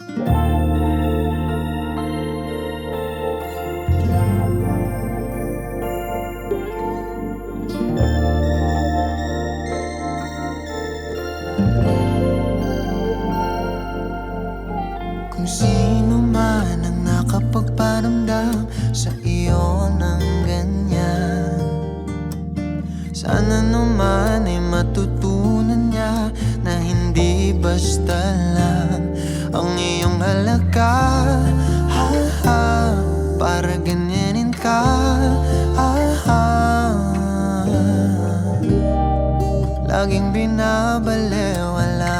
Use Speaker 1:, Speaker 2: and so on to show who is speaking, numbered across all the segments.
Speaker 1: Kung sino man ang nakapagparamdam sa iyo ng ganyan, sana naman ay matutunan niya na hindi basta lang ang iyong halaga. Para ganyanin ka, laging binabalewala.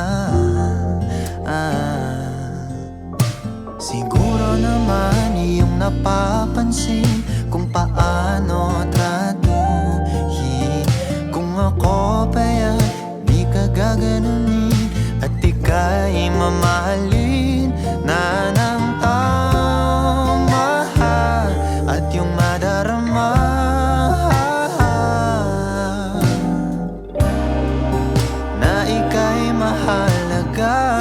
Speaker 1: Siguro naman iyong napapansin kung paano tratuhin. Kung ako pa yan, di ka gaganunin at ika'y mamahalin na ng tama at yung madarama na ika'y mahalaga.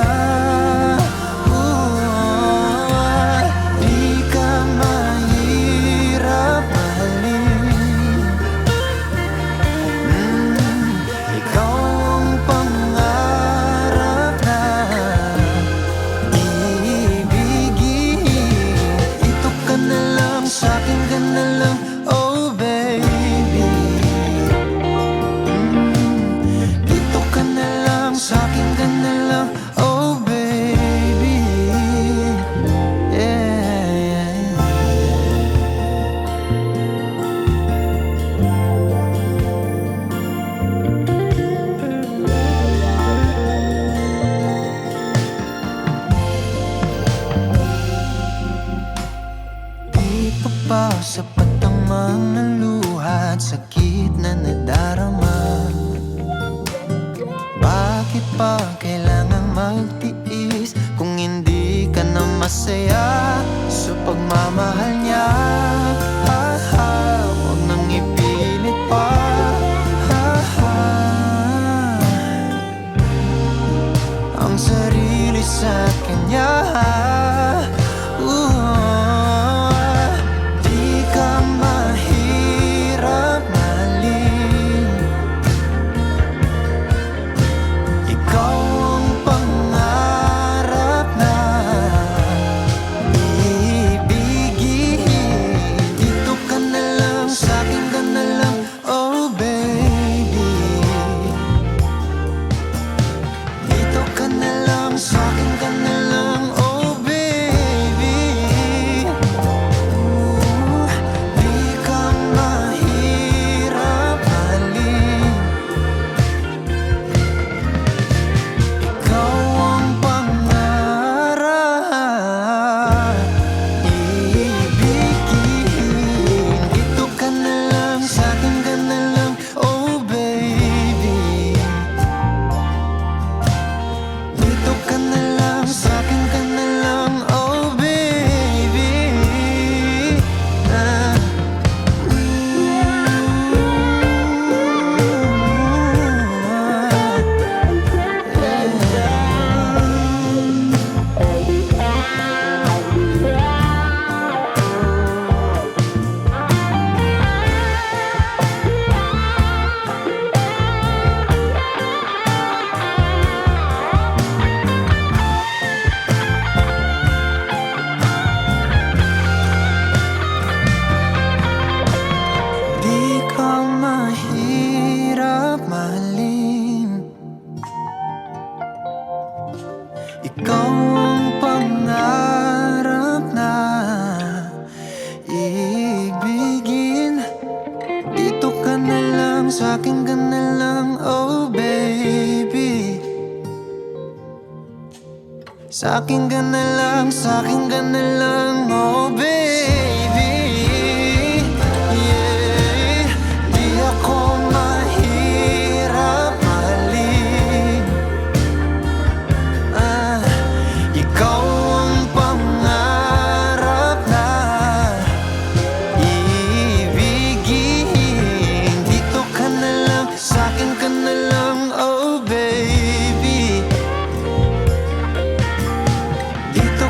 Speaker 1: Pa sapat ang mga luha at sakit na nadarama. Bakit pa kailangan magtiis kung hindi ka na masaya sa pagmamahal niya? Huwag nang ipilit pa. Ang sarili sa kanya. Ikaw ang pangarap na iibigin. Dito ka na lang, sa'kin ka na lang, oh baby. Sa'kin ka na lang, sa'kin ka na lang, oh baby. Yeah, di ako mahirap mahalin. Ikaw ang pangarap na iibigin. Dito ka na lang, sa'kin ka na lang, oh baby. Dito